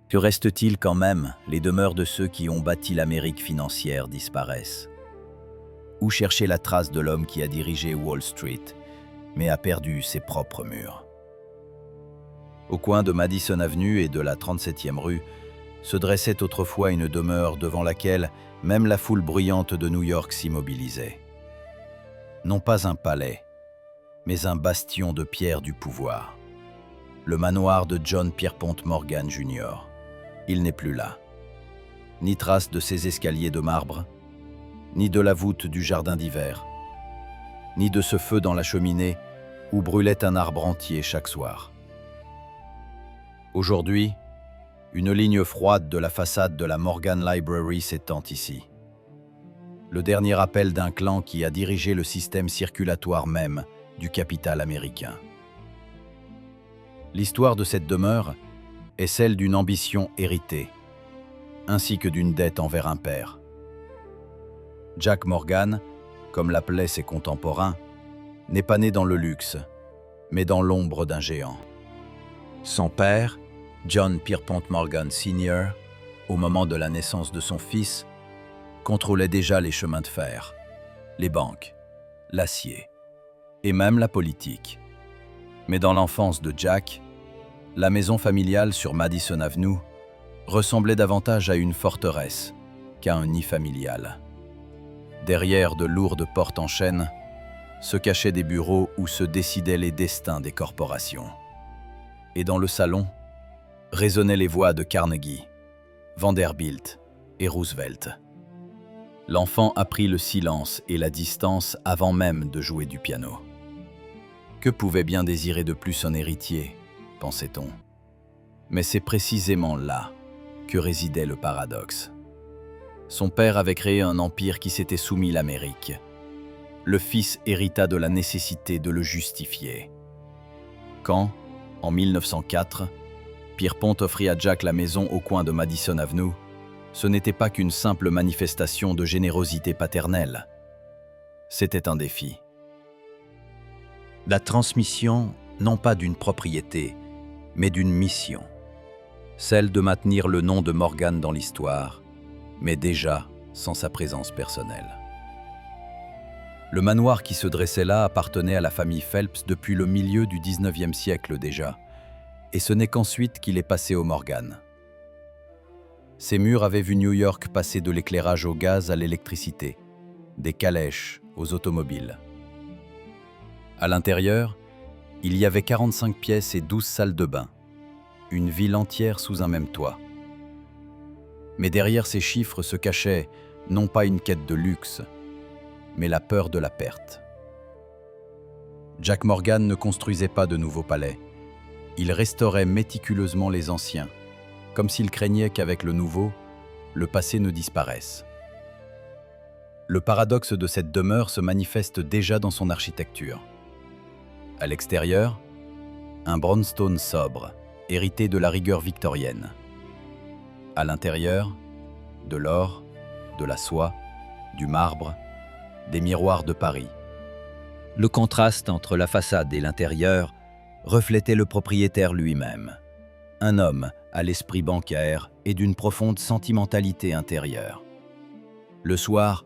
Que reste-t-il quand même? Les demeures de ceux qui ont bâti l'Amérique financière disparaissent. Où chercher la trace de l'homme qui a dirigé Wall Street, mais a perdu ses propres murs? Au coin de Madison Avenue et de la 37e rue, se dressait autrefois une demeure devant laquelle même la foule bruyante de New York s'immobilisait. Non pas un palais, mais un bastion de pierre du pouvoir. Le manoir de John Pierpont Morgan Jr. Il n'est plus là. Ni trace de ses escaliers de marbre, ni de la voûte du jardin d'hiver, ni de ce feu dans la cheminée où brûlait un arbre entier chaque soir. Aujourd'hui, une ligne froide de la façade de la Morgan Library s'étend ici. Le dernier appel d'un clan qui a dirigé le système circulatoire même du capital américain. L'histoire de cette demeure est celle d'une ambition héritée, ainsi que d'une dette envers un père. Jack Morgan, comme l'appelaient ses contemporains, n'est pas né dans le luxe, mais dans l'ombre d'un géant. Son père, John Pierpont Morgan Sr., au moment de la naissance de son fils, contrôlait déjà les chemins de fer, les banques, l'acier et même la politique. Mais dans l'enfance de Jack, la maison familiale sur Madison Avenue ressemblait davantage à une forteresse qu'à un nid familial. Derrière de lourdes portes en chêne se cachaient des bureaux où se décidaient les destins des corporations. Et dans le salon résonnaient les voix de Carnegie, Vanderbilt et Roosevelt. L'enfant apprit le silence et la distance avant même de jouer du piano. Que pouvait bien désirer de plus un héritier, pensait-on. Mais c'est précisément là que résidait le paradoxe. Son père avait créé un empire qui s'était soumis l'Amérique. Le fils hérita de la nécessité de le justifier. Quand, en 1904, Pierpont offrit à Jack la maison au coin de Madison Avenue, ce n'était pas qu'une simple manifestation de générosité paternelle. C'était un défi. La transmission, non pas d'une propriété, mais d'une mission. Celle de maintenir le nom de Morgan dans l'histoire, mais déjà sans sa présence personnelle. Le manoir qui se dressait là appartenait à la famille Phelps depuis le milieu du XIXe siècle déjà, et ce n'est qu'ensuite qu'il est passé aux Morgan. Ces murs avaient vu New York passer de l'éclairage au gaz à l'électricité, des calèches aux automobiles. À l'intérieur, il y avait 45 pièces et 12 salles de bain, une ville entière sous un même toit. Mais derrière ces chiffres se cachait non pas une quête de luxe, mais la peur de la perte. Jack Morgan ne construisait pas de nouveaux palais. Il restaurait méticuleusement les anciens, comme s'il craignait qu'avec le nouveau, le passé ne disparaisse. Le paradoxe de cette demeure se manifeste déjà dans son architecture. À l'extérieur, un brownstone sobre, hérité de la rigueur victorienne. À l'intérieur, de l'or, de la soie, du marbre, des miroirs de Paris. Le contraste entre la façade et l'intérieur reflétait le propriétaire lui-même. Un homme à l'esprit bancaire et d'une profonde sentimentalité intérieure. Le soir,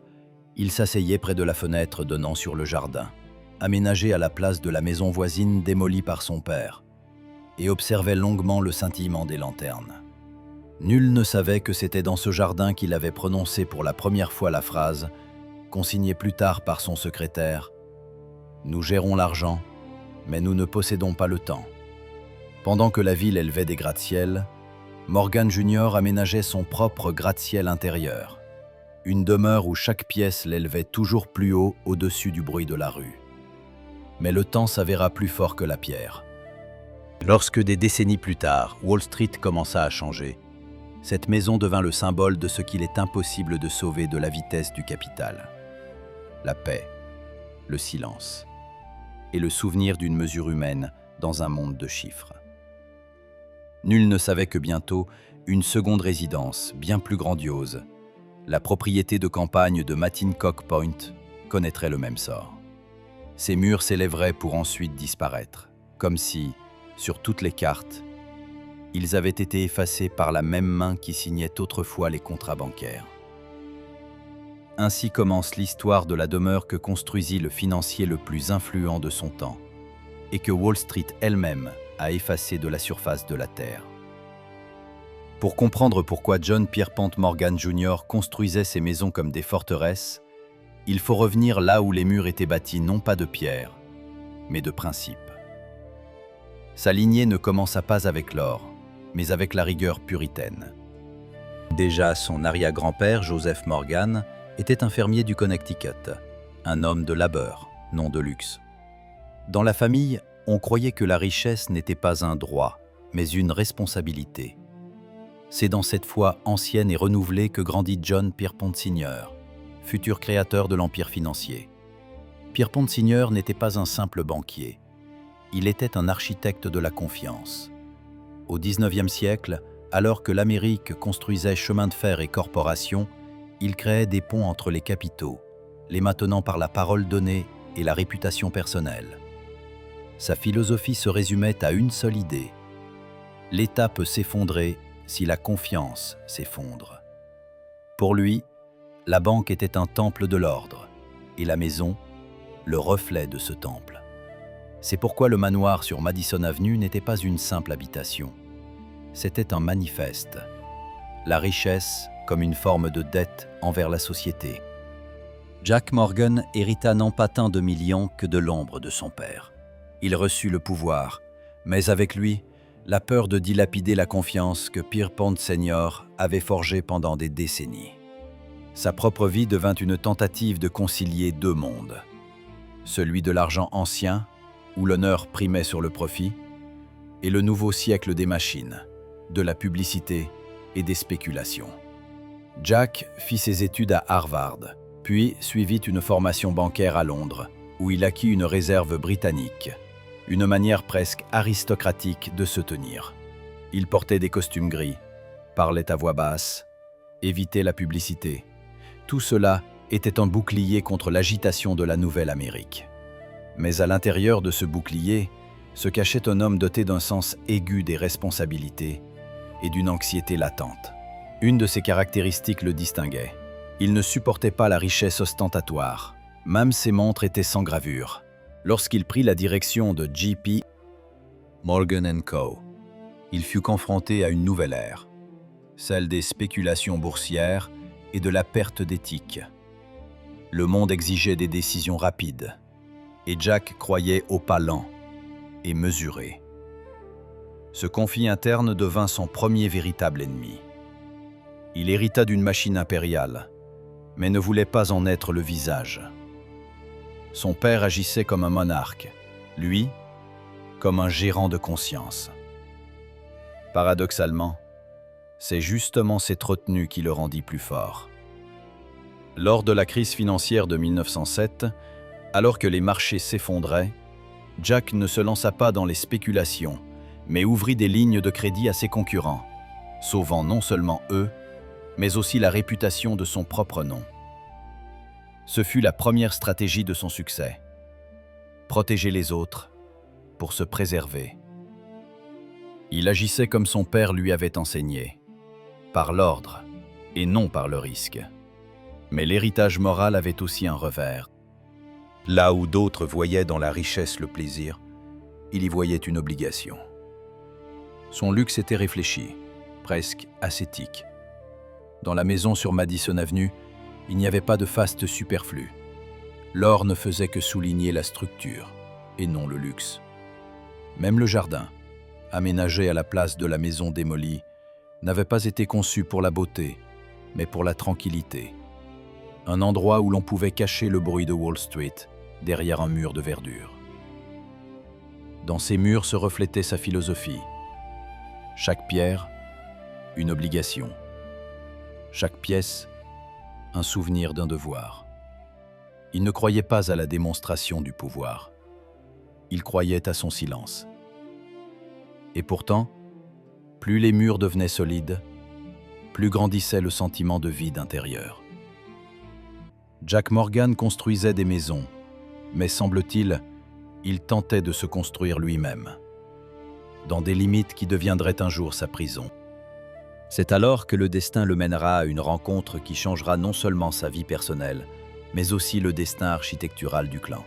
il s'asseyait près de la fenêtre donnant sur le jardin, aménagé à la place de la maison voisine démolie par son père, et observait longuement le scintillement des lanternes. Nul ne savait que c'était dans ce jardin qu'il avait prononcé pour la première fois la phrase, consignée plus tard par son secrétaire « Nous gérons l'argent, mais nous ne possédons pas le temps ». Pendant que la ville élevait des gratte-ciel, Morgan Jr. aménageait son propre gratte-ciel intérieur, une demeure où chaque pièce l'élevait toujours plus haut au-dessus du bruit de la rue. Mais le temps s'avéra plus fort que la pierre. Lorsque des décennies plus tard, Wall Street commença à changer, cette maison devint le symbole de ce qu'il est impossible de sauver de la vitesse du capital. La paix, le silence et le souvenir d'une mesure humaine dans un monde de chiffres. Nul ne savait que bientôt, une seconde résidence, bien plus grandiose, la propriété de campagne de Matincock Point, connaîtrait le même sort. Ses murs s'élèveraient pour ensuite disparaître, comme si, sur toutes les cartes, Ils avaient été effacés par la même main qui signait autrefois les contrats bancaires. Ainsi commence l'histoire de la demeure que construisit le financier le plus influent de son temps et que Wall Street elle-même a effacé de la surface de la Terre. Pour comprendre pourquoi John Pierpont Morgan Jr. construisait ces maisons comme des forteresses, il faut revenir là où les murs étaient bâtis non pas de pierre, mais de principe. Sa lignée ne commença pas avec l'or, mais avec la rigueur puritaine. Déjà, son arrière-grand-père, Joseph Morgan, était un fermier du Connecticut, un homme de labeur, non de luxe. Dans la famille, on croyait que la richesse n'était pas un droit, mais une responsabilité. C'est dans cette foi ancienne et renouvelée que grandit John Pierpont Sr., futur créateur de l'empire financier. Pierpont Sr. n'était pas un simple banquier. Il était un architecte de la confiance. Au XIXe siècle, alors que l'Amérique construisait chemins de fer et corporations, il créait des ponts entre les capitaux, les maintenant par la parole donnée et la réputation personnelle. Sa philosophie se résumait à une seule idée. L'État peut s'effondrer si la confiance s'effondre. Pour lui, la banque était un temple de l'ordre et la maison, le reflet de ce temple. C'est pourquoi le manoir sur Madison Avenue n'était pas une simple habitation. C'était un manifeste. La richesse comme une forme de dette envers la société. Jack Morgan hérita non pas tant de millions que de l'ombre de son père. Il reçut le pouvoir, mais avec lui, la peur de dilapider la confiance que Pierpont Sr. avait forgée pendant des décennies. Sa propre vie devint une tentative de concilier deux mondes. Celui de l'argent ancien, où l'honneur primait sur le profit, et le nouveau siècle des machines, de la publicité et des spéculations. Jack fit ses études à Harvard, puis suivit une formation bancaire à Londres, où il acquit une réserve britannique, une manière presque aristocratique de se tenir. Il portait des costumes gris, parlait à voix basse, évitait la publicité. Tout cela était un bouclier contre l'agitation de la nouvelle Amérique. Mais à l'intérieur de ce bouclier se cachait un homme doté d'un sens aigu des responsabilités et d'une anxiété latente. Une de ses caractéristiques le distinguait. Il ne supportait pas la richesse ostentatoire. Même ses montres étaient sans gravure. Lorsqu'il prit la direction de J.P. Morgan & Co., il fut confronté à une nouvelle ère, celle des spéculations boursières et de la perte d'éthique. Le monde exigeait des décisions rapides, et Jack croyait au pas lent et mesuré. Ce conflit interne devint son premier véritable ennemi. Il hérita d'une machine impériale, mais ne voulait pas en être le visage. Son père agissait comme un monarque, lui, comme un gérant de conscience. Paradoxalement, c'est justement cette retenue qui le rendit plus fort. Lors de la crise financière de 1907, alors que les marchés s'effondraient, Jack ne se lança pas dans les spéculations, mais ouvrit des lignes de crédit à ses concurrents, sauvant non seulement eux, mais aussi la réputation de son propre nom. Ce fut la première stratégie de son succès. Protéger les autres pour se préserver. Il agissait comme son père lui avait enseigné, par l'ordre et non par le risque. Mais l'héritage moral avait aussi un revers. Là où d'autres voyaient dans la richesse le plaisir, il y voyait une obligation. Son luxe était réfléchi, presque ascétique. Dans la maison sur Madison Avenue, il n'y avait pas de faste superflu. L'or ne faisait que souligner la structure, et non le luxe. Même le jardin, aménagé à la place de la maison démolie, n'avait pas été conçu pour la beauté, mais pour la tranquillité. Un endroit où l'on pouvait cacher le bruit de Wall Street derrière un mur de verdure. Dans ces murs se reflétait sa philosophie. Chaque pierre, une obligation. Chaque pièce, un souvenir d'un devoir. Il ne croyait pas à la démonstration du pouvoir. Il croyait à son silence. Et pourtant, plus les murs devenaient solides, plus grandissait le sentiment de vide intérieur. Jack Morgan construisait des maisons, mais semble-t-il, il tentait de se construire lui-même. dans des limites qui deviendraient un jour sa prison. C'est alors que le destin le mènera à une rencontre qui changera non seulement sa vie personnelle, mais aussi le destin architectural du clan.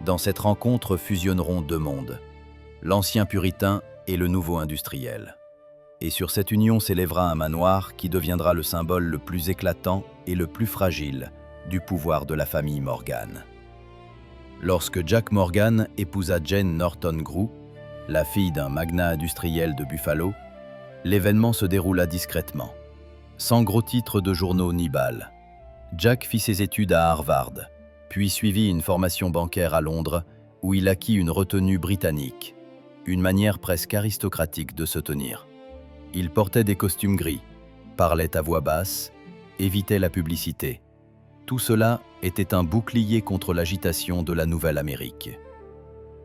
Dans cette rencontre fusionneront deux mondes, l'ancien puritain et le nouveau industriel. Et sur cette union s'élèvera un manoir qui deviendra le symbole le plus éclatant et le plus fragile du pouvoir de la famille Morgan. Lorsque Jack Morgan épousa Jane Norton Grew, la fille d'un magnat industriel de Buffalo, l'événement se déroula discrètement, sans gros titres de journaux ni balles. Jack fit ses études à Harvard, puis suivit une formation bancaire à Londres où il acquit une retenue britannique, une manière presque aristocratique de se tenir. Il portait des costumes gris, parlait à voix basse, évitait la publicité. Tout cela était un bouclier contre l'agitation de la Nouvelle Amérique.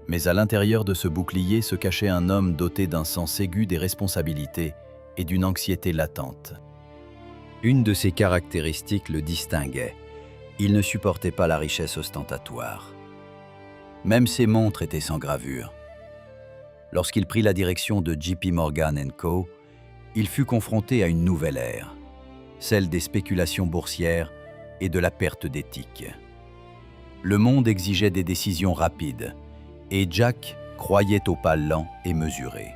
Mais à l'intérieur de ce bouclier se cachait un homme doté d'un sens aigu des responsabilités et d'une anxiété latente. Une de ses caractéristiques le distinguait. Il ne supportait pas la richesse ostentatoire. Même ses montres étaient sans gravure. Lorsqu'il prit la direction de JP Morgan & Co., il fut confronté à une nouvelle ère, celle des spéculations boursières et de la perte d'éthique. Le monde exigeait des décisions rapides, et Jack croyait au pas lent et mesuré.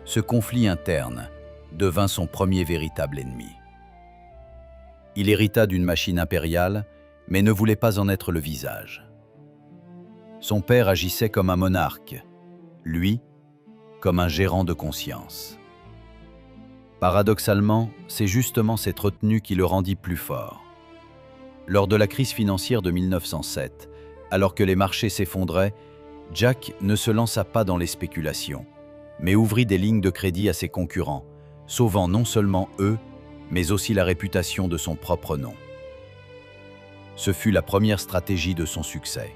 Ce conflit interne devint son premier véritable ennemi. Il hérita d'une machine impériale, mais ne voulait pas en être le visage. Son père agissait comme un monarque, lui, comme un gérant de conscience. Paradoxalement, c'est justement cette retenue qui le rendit plus fort. Lors de la crise financière de 1907, alors que les marchés s'effondraient, Jack ne se lança pas dans les spéculations, mais ouvrit des lignes de crédit à ses concurrents, sauvant non seulement eux, mais aussi la réputation de son propre nom. Ce fut la première stratégie de son succès.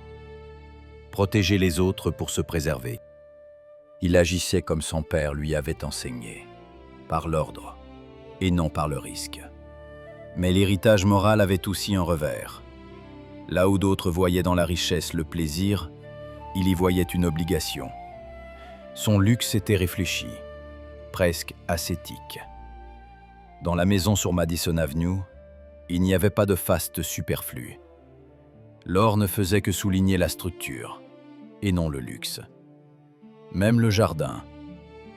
Protéger les autres pour se préserver. Il agissait comme son père lui avait enseigné, par l'ordre et non par le risque. Mais l'héritage moral avait aussi un revers. Là où d'autres voyaient dans la richesse le plaisir, il y voyait une obligation. Son luxe était réfléchi, presque ascétique. Dans la maison sur Madison Avenue, il n'y avait pas de faste superflu. L'or ne faisait que souligner la structure, et non le luxe. Même le jardin,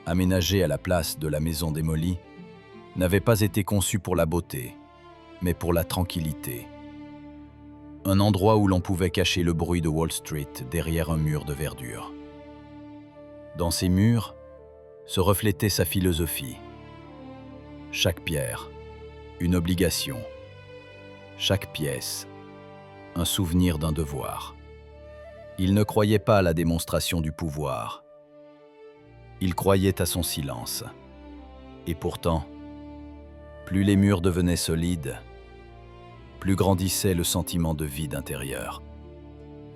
aménagé à la place de la maison démolie, n'avait pas été conçu pour la beauté, mais pour la tranquillité. Un endroit où l'on pouvait cacher le bruit de Wall Street derrière un mur de verdure. Dans ces murs se reflétait sa philosophie. Chaque pierre, une obligation. Chaque pièce, un souvenir d'un devoir. Il ne croyait pas à la démonstration du pouvoir. Il croyait à son silence. Et pourtant, plus les murs devenaient solides, plus grandissait le sentiment de vide intérieur.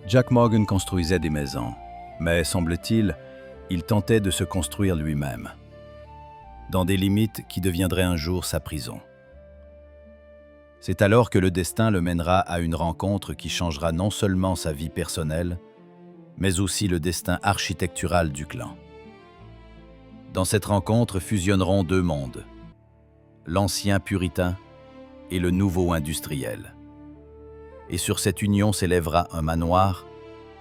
Jack Morgan construisait des maisons, mais semble-t-il, il tentait de se construire lui-même, dans des limites qui deviendraient un jour sa prison. C'est alors que le destin le mènera à une rencontre qui changera non seulement sa vie personnelle, mais aussi le destin architectural du clan. Dans cette rencontre fusionneront deux mondes, l'ancien puritain et le nouveau industriel. Et sur cette union s'élèvera un manoir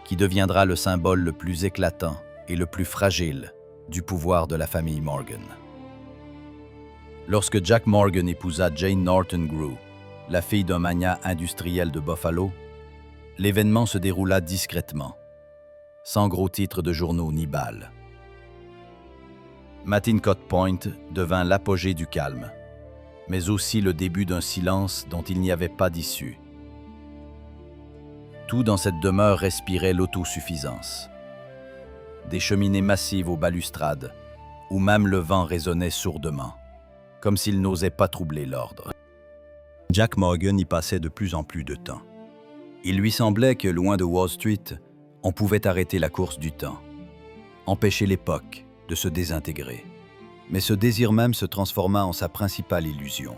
qui deviendra le symbole le plus éclatant et le plus fragile du pouvoir de la famille Morgan. Lorsque Jack Morgan épousa Jane Norton Grew, la fille d'un magnat industriel de Buffalo, l'événement se déroula discrètement, sans gros titres de journaux ni balles. Matincote Point devint l'apogée du calme, mais aussi le début d'un silence dont il n'y avait pas d'issue. Tout dans cette demeure respirait l'autosuffisance. Des cheminées massives aux balustrades, où même le vent résonnait sourdement, comme s'il n'osait pas troubler l'ordre. Jack Morgan y passait de plus en plus de temps. Il lui semblait que, loin de Wall Street, on pouvait arrêter la course du temps, empêcher l'époque de se désintégrer. Mais ce désir même se transforma en sa principale illusion.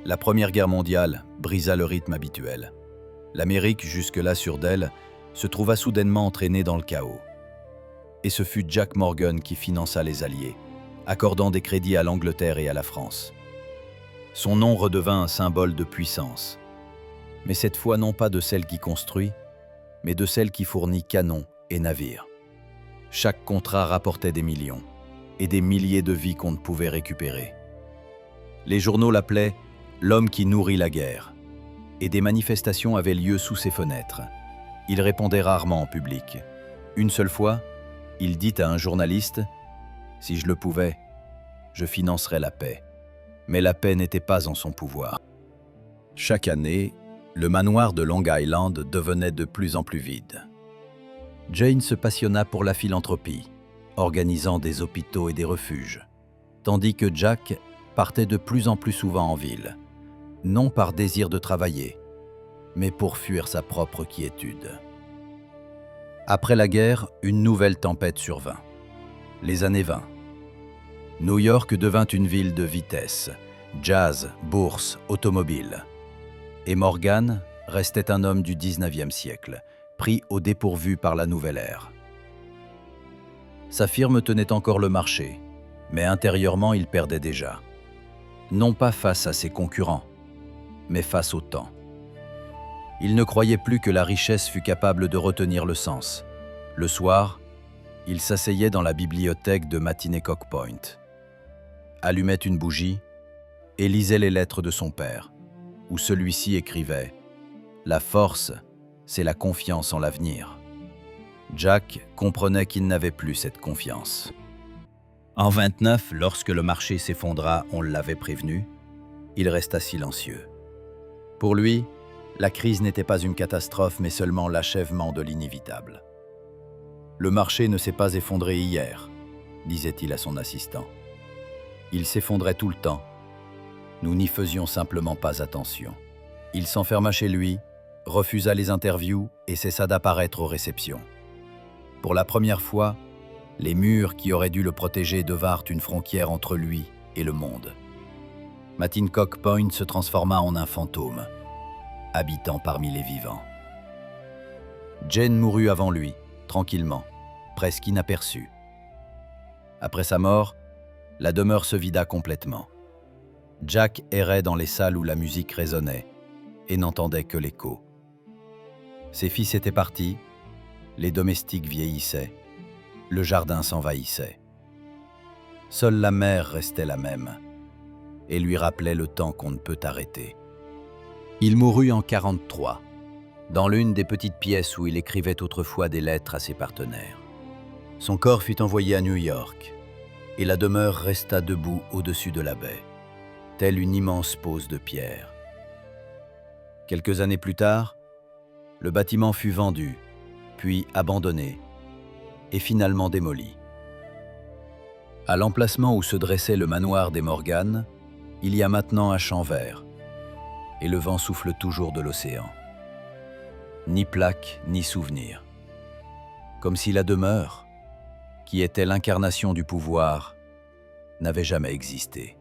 La Première Guerre mondiale brisa le rythme habituel. L'Amérique, jusque-là sûre d'elle, se trouva soudainement entraînée dans le chaos. et ce fut Jack Morgan qui finança les Alliés, accordant des crédits à l'Angleterre et à la France. Son nom redevint un symbole de puissance, mais cette fois non pas de celle qui construit, mais de celle qui fournit canons et navires. Chaque contrat rapportait des millions, et des milliers de vies qu'on ne pouvait récupérer. Les journaux l'appelaient « l'homme qui nourrit la guerre », et des manifestations avaient lieu sous ses fenêtres. Il répondait rarement en public. Une seule fois, il dit à un journaliste « Si je le pouvais, je financerais la paix ». Mais la paix n'était pas en son pouvoir. Chaque année, le manoir de Long Island devenait de plus en plus vide. Jane se passionna pour la philanthropie, organisant des hôpitaux et des refuges, tandis que Jack partait de plus en plus souvent en ville, non par désir de travailler, mais pour fuir sa propre quiétude. Après la guerre, une nouvelle tempête survint. Les années 20. New York devint une ville de vitesse, jazz, bourse, automobile. Et Morgan restait un homme du 19e siècle, pris au dépourvu par la nouvelle ère. Sa firme tenait encore le marché, mais intérieurement il perdait déjà. Non pas face à ses concurrents, mais face au temps. Il ne croyait plus que la richesse fût capable de retenir le sens. Le soir, il s'asseyait dans la bibliothèque de Matinee-Cock Point, allumait une bougie et lisait les lettres de son père, où celui-ci écrivait « La force, c'est la confiance en l'avenir ». Jack comprenait qu'il n'avait plus cette confiance. En 29, lorsque le marché s'effondra, on l'avait prévenu, il resta silencieux. Pour lui, la crise n'était pas une catastrophe, mais seulement l'achèvement de l'inévitable. « Le marché ne s'est pas effondré hier », disait-il à son assistant. Il s'effondrait tout le temps. Nous n'y faisions simplement pas attention. Il s'enferma chez lui, refusa les interviews et cessa d'apparaître aux réceptions. Pour la première fois, les murs qui auraient dû le protéger devinrent une frontière entre lui et le monde. Matinee-Cock Point se transforma en un fantôme, habitant parmi les vivants. Jane mourut avant lui, tranquillement, presque inaperçue. Après sa mort, la demeure se vida complètement. Jack errait dans les salles où la musique résonnait et n'entendait que l'écho. Ses fils étaient partis, les domestiques vieillissaient, le jardin s'envahissait. Seule la mer restait la même et lui rappelait le temps qu'on ne peut arrêter. Il mourut en 43, dans l'une des petites pièces où il écrivait autrefois des lettres à ses partenaires. Son corps fut envoyé à New York, et la demeure resta debout au-dessus de la baie, telle une immense pose de pierre. Quelques années plus tard, le bâtiment fut vendu, puis abandonné, et finalement démoli. À l'emplacement où se dressait le manoir des Morgan, il y a maintenant un champ vert, et le vent souffle toujours de l'océan. Ni plaque, ni souvenir. Comme si la demeure, qui était l'incarnation du pouvoir, n'avait jamais existé.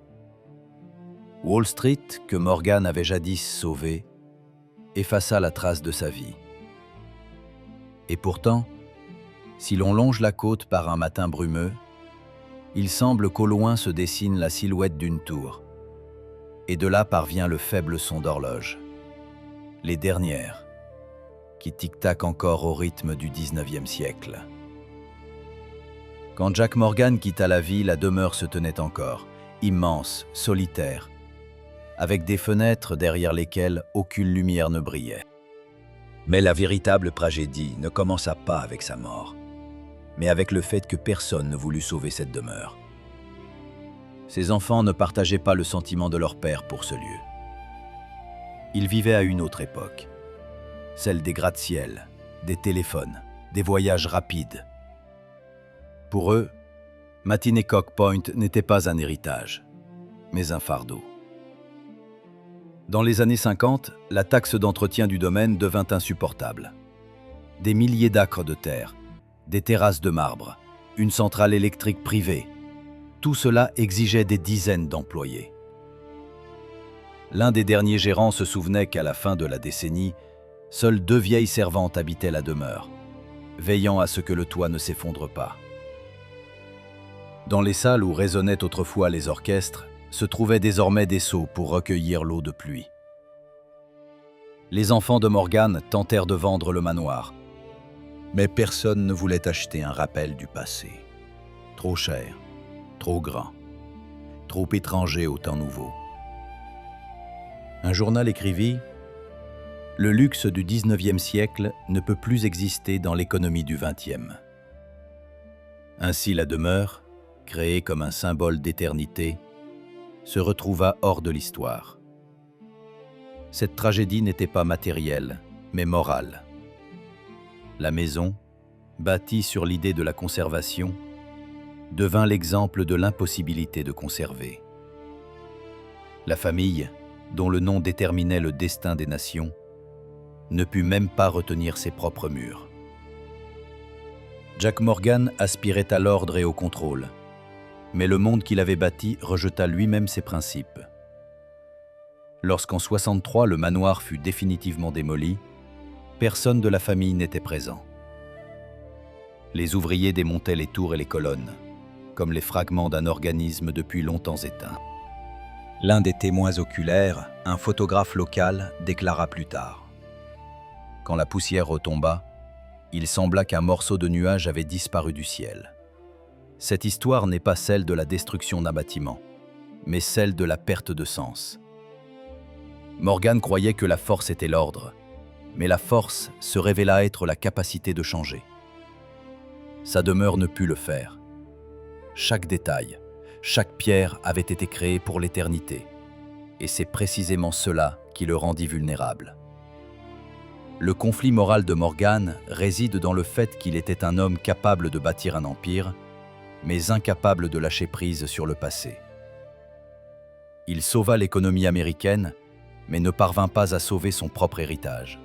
Wall Street, que Morgan avait jadis sauvée, effaça la trace de sa vie. Et pourtant, si l'on longe la côte par un matin brumeux, il semble qu'au loin se dessine la silhouette d'une tour, et de là parvient le faible son d'horloge. Les dernières, qui tic-tac encore au rythme du 19e siècle. Quand Jack Morgan quitta la vie, la demeure se tenait encore, immense, solitaire, avec des fenêtres derrière lesquelles aucune lumière ne brillait. Mais la véritable tragédie ne commença pas avec sa mort, mais avec le fait que personne ne voulut sauver cette demeure. Ses enfants ne partageaient pas le sentiment de leur père pour ce lieu. Ils vivaient à une autre époque, celle des gratte-ciel, des téléphones, des voyages rapides. Pour eux, Matinee-Cock Point n'était pas un héritage, mais un fardeau. Dans les années 50, la taxe d'entretien du domaine devint insupportable. Des milliers d'acres de terre, des terrasses de marbre, une centrale électrique privée, tout cela exigeait des dizaines d'employés. L'un des derniers gérants se souvenait qu'à la fin de la décennie, seules 2 vieilles servantes habitaient la demeure, veillant à ce que le toit ne s'effondre pas. Dans les salles où résonnaient autrefois les orchestres, se trouvaient désormais des seaux pour recueillir l'eau de pluie. Les enfants de Morgan tentèrent de vendre le manoir, mais personne ne voulait acheter un rappel du passé. Trop cher, trop grand, trop étranger au temps nouveau. Un journal écrivit « Le luxe du 19e siècle ne peut plus exister dans l'économie du 20e ». Ainsi la demeure, créée comme un symbole d'éternité, se retrouva hors de l'histoire. Cette tragédie n'était pas matérielle, mais morale. La maison, bâtie sur l'idée de la conservation, devint l'exemple de l'impossibilité de conserver. La famille, dont le nom déterminait le destin des nations, ne put même pas retenir ses propres murs. Jack Morgan aspirait à l'ordre et au contrôle, mais le monde qu'il avait bâti rejeta lui-même ses principes. Lorsqu'en 63 le manoir fut définitivement démoli, personne de la famille n'était présent. Les ouvriers démontaient les tours et les colonnes, comme les fragments d'un organisme depuis longtemps éteint. L'un des témoins oculaires, un photographe local, déclara plus tard. Quand la poussière retomba, il sembla qu'un morceau de nuage avait disparu du ciel. Cette histoire n'est pas celle de la destruction d'un bâtiment, mais celle de la perte de sens. Morgan croyait que la force était l'ordre, mais la force se révéla être la capacité de changer. Sa demeure ne put le faire. Chaque détail, chaque pierre avait été créée pour l'éternité, et c'est précisément cela qui le rendit vulnérable. Le conflit moral de Morgan réside dans le fait qu'il était un homme capable de bâtir un empire, mais incapable de lâcher prise sur le passé. Il sauva l'économie américaine, mais ne parvint pas à sauver son propre héritage.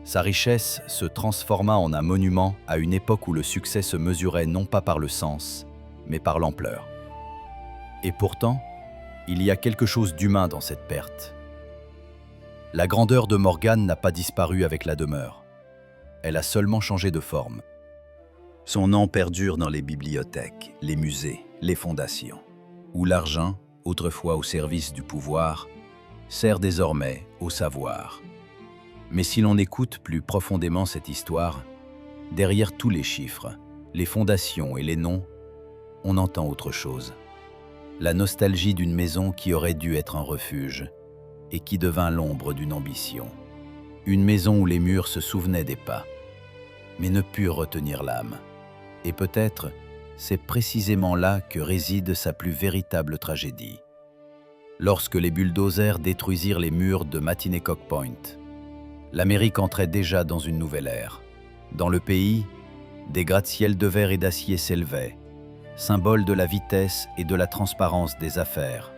Sa richesse se transforma en un monument à une époque où le succès se mesurait non pas par le sens, mais par l'ampleur. Et pourtant, il y a quelque chose d'humain dans cette perte. La grandeur de Morgan n'a pas disparu avec la demeure. Elle a seulement changé de forme. Son nom perdure dans les bibliothèques, les musées, les fondations, où l'argent, autrefois au service du pouvoir, sert désormais au savoir. Mais si l'on écoute plus profondément cette histoire, derrière tous les chiffres, les fondations et les noms, on entend autre chose. La nostalgie d'une maison qui aurait dû être un refuge et qui devint l'ombre d'une ambition. Une maison où les murs se souvenaient des pas, mais ne purent retenir l'âme. Et peut-être, c'est précisément là que réside sa plus véritable tragédie. Lorsque les bulldozers détruisirent les murs de Matinecock Point, l'Amérique entrait déjà dans une nouvelle ère. Dans le pays, des gratte-ciels de verre et d'acier s'élevaient, symbole de la vitesse et de la transparence des affaires,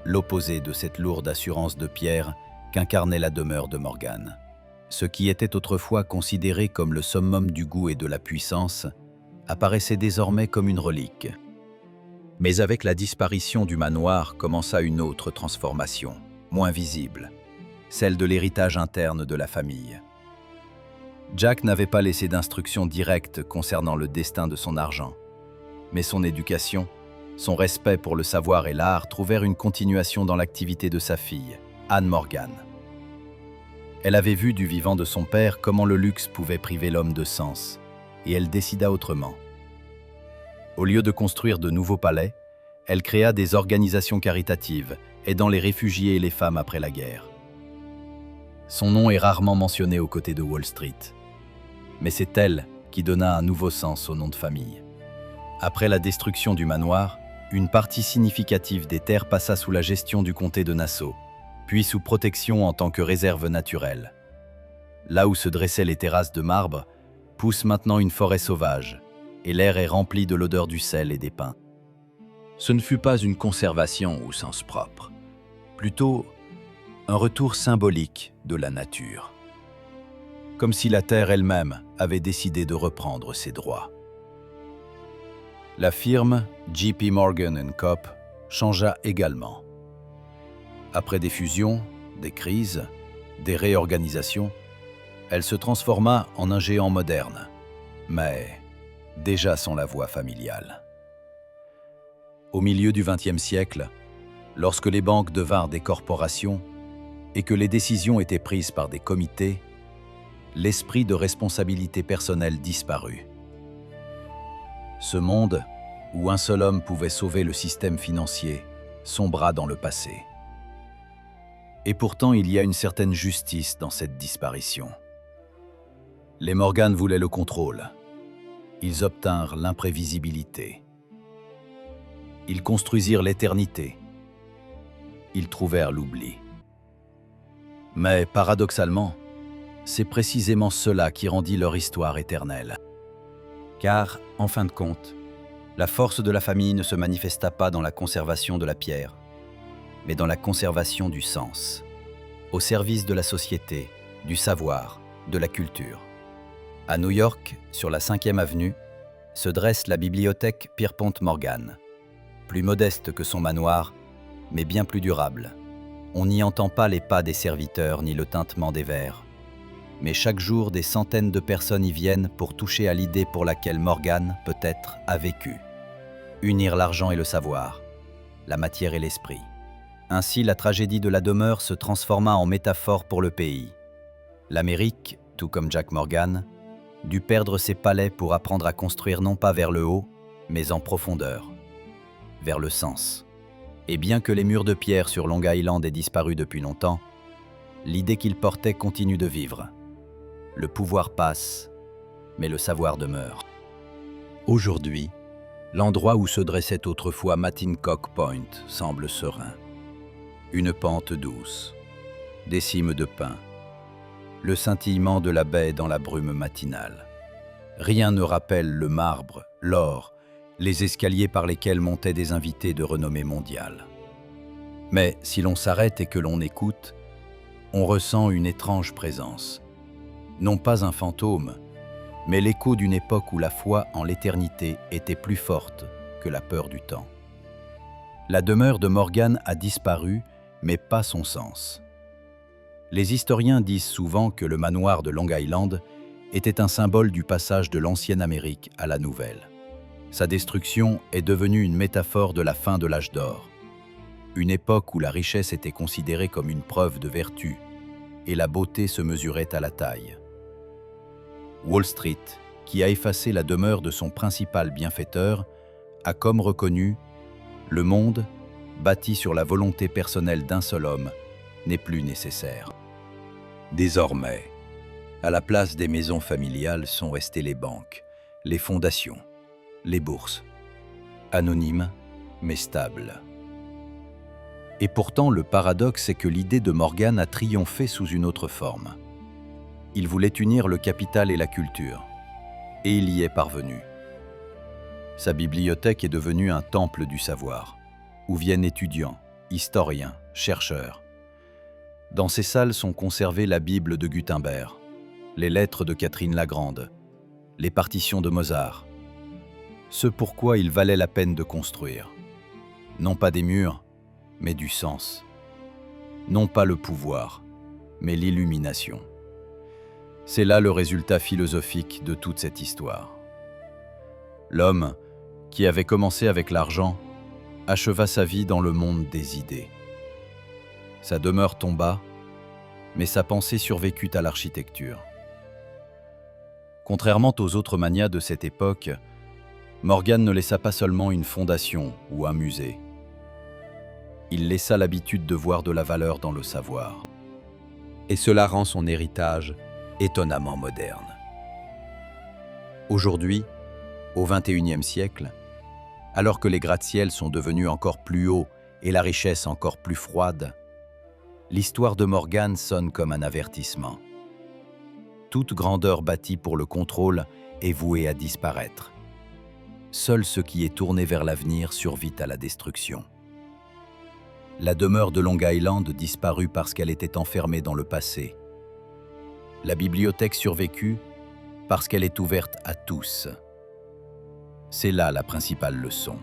l'opposé de cette lourde assurance de pierre qu'incarnait la demeure de Morgan. Ce qui était autrefois considéré comme le summum du goût et de la puissance apparaissait désormais comme une relique. Mais avec la disparition du manoir commença une autre transformation, moins visible, celle de l'héritage interne de la famille. Jack n'avait pas laissé d'instructions directes concernant le destin de son argent, mais son éducation, son respect pour le savoir et l'art trouvèrent une continuation dans l'activité de sa fille, Anne Morgan. Elle avait vu du vivant de son père comment le luxe pouvait priver l'homme de sens, et elle décida autrement. Au lieu de construire de nouveaux palais, elle créa des organisations caritatives, aidant les réfugiés et les femmes après la guerre. Son nom est rarement mentionné aux côtés de Wall Street, mais c'est elle qui donna un nouveau sens au nom de famille. Après la destruction du manoir, une partie significative des terres passa sous la gestion du comté de Nassau, puis sous protection en tant que réserve naturelle. Là où se dressaient les terrasses de marbre, pousse maintenant une forêt sauvage, et l'air est rempli de l'odeur du sel et des pins. Ce ne fut pas une conservation au sens propre, plutôt un retour symbolique de la nature. Comme si la terre elle-même avait décidé de reprendre ses droits. La firme J.P. Morgan & Co. changea également. Après des fusions, des crises, des réorganisations, elle se transforma en un géant moderne, mais déjà sans la voix familiale. Au milieu du XXe siècle, lorsque les banques devinrent des corporations et que les décisions étaient prises par des comités, l'esprit de responsabilité personnelle disparut. Ce monde, où un seul homme pouvait sauver le système financier, sombra dans le passé. Et pourtant, il y a une certaine justice dans cette disparition. Les Morgan voulaient le contrôle. Ils obtinrent l'imprévisibilité. Ils construisirent l'éternité. Ils trouvèrent l'oubli. Mais paradoxalement, c'est précisément cela qui rendit leur histoire éternelle. Car, en fin de compte, la force de la famille ne se manifesta pas dans la conservation de la pierre, mais dans la conservation du sens, au service de la société, du savoir, de la culture. À New York, sur la 5e avenue, se dresse la bibliothèque Pierpont Morgan. Plus modeste que son manoir, mais bien plus durable. On n'y entend pas les pas des serviteurs ni le tintement des verres. Mais chaque jour, des centaines de personnes y viennent pour toucher à l'idée pour laquelle Morgan, peut-être, a vécu. Unir l'argent et le savoir, la matière et l'esprit. Ainsi, la tragédie de la demeure se transforma en métaphore pour le pays. L'Amérique, tout comme Jack Morgan, dut perdre ses palais pour apprendre à construire non pas vers le haut, mais en profondeur, vers le sens. Et bien que les murs de pierre sur Long Island aient disparu depuis longtemps, l'idée qu'ils portaient continue de vivre. Le pouvoir passe, mais le savoir demeure. Aujourd'hui, l'endroit où se dressait autrefois Matincock Point semble serein. Une pente douce, des cimes de pin, le scintillement de la baie dans la brume matinale. Rien ne rappelle le marbre, l'or, les escaliers par lesquels montaient des invités de renommée mondiale. Mais si l'on s'arrête et que l'on écoute, on ressent une étrange présence. Non pas un fantôme, mais l'écho d'une époque où la foi en l'éternité était plus forte que la peur du temps. La demeure de Morgan a disparu, mais pas son sens. Les historiens disent souvent que le manoir de Long Island était un symbole du passage de l'ancienne Amérique à la nouvelle. Sa destruction est devenue une métaphore de la fin de l'âge d'or, une époque où la richesse était considérée comme une preuve de vertu et la beauté se mesurait à la taille. Wall Street, qui a effacé la demeure de son principal bienfaiteur, a comme reconnu « le monde, bâti sur la volonté personnelle d'un seul homme, n'est plus nécessaire ». Désormais, à la place des maisons familiales sont restées les banques, les fondations, les bourses, anonymes mais stables. Et pourtant, le paradoxe est que l'idée de Morgan a triomphé sous une autre forme. Il voulait unir le capital et la culture, et il y est parvenu. Sa bibliothèque est devenue un temple du savoir, où viennent étudiants, historiens, chercheurs. Dans ces salles sont conservées la Bible de Gutenberg, les lettres de Catherine la Grande, les partitions de Mozart. Ce pourquoi il valait la peine de construire. Non pas des murs, mais du sens. Non pas le pouvoir, mais l'illumination. C'est là le résultat philosophique de toute cette histoire. L'homme, qui avait commencé avec l'argent, acheva sa vie dans le monde des idées. Sa demeure tomba, mais sa pensée survécut à l'architecture. Contrairement aux autres magnats de cette époque, Morgan ne laissa pas seulement une fondation ou un musée. Il laissa l'habitude de voir de la valeur dans le savoir. Et cela rend son héritage étonnamment moderne. Aujourd'hui, au XXIe siècle, alors que les gratte-ciels sont devenus encore plus hauts et la richesse encore plus froide, l'histoire de Morgan sonne comme un avertissement. Toute grandeur bâtie pour le contrôle est vouée à disparaître. Seul ce qui est tourné vers l'avenir survit à la destruction. La demeure de Long Island disparut parce qu'elle était enfermée dans le passé. La bibliothèque survécut parce qu'elle est ouverte à tous. C'est là la principale leçon.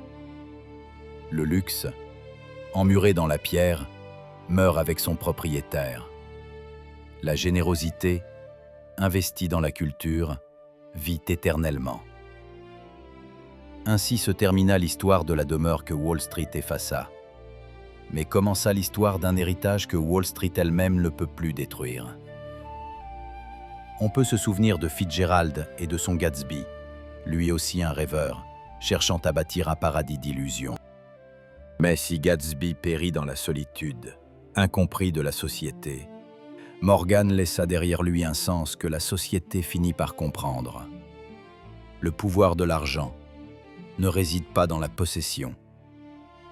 Le luxe, emmuré dans la pierre, meurt avec son propriétaire. La générosité, investie dans la culture, vit éternellement. Ainsi se termina l'histoire de la demeure que Wall Street effaça. Mais commença l'histoire d'un héritage que Wall Street elle-même ne peut plus détruire. On peut se souvenir de Fitzgerald et de son Gatsby, lui aussi un rêveur, cherchant à bâtir un paradis d'illusions. Mais si Gatsby périt dans la solitude, incompris de la société, Morgan laissa derrière lui un sens que la société finit par comprendre. Le pouvoir de l'argent ne réside pas dans la possession,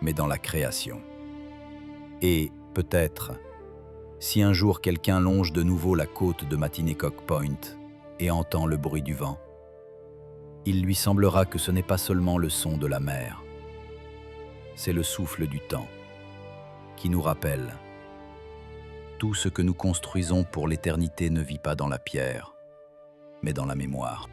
mais dans la création. Et, peut-être, si un jour quelqu'un longe de nouveau la côte de Matinecock Point et entend le bruit du vent, il lui semblera que ce n'est pas seulement le son de la mer, c'est le souffle du temps qui nous rappelle: tout ce que nous construisons pour l'éternité ne vit pas dans la pierre, mais dans la mémoire.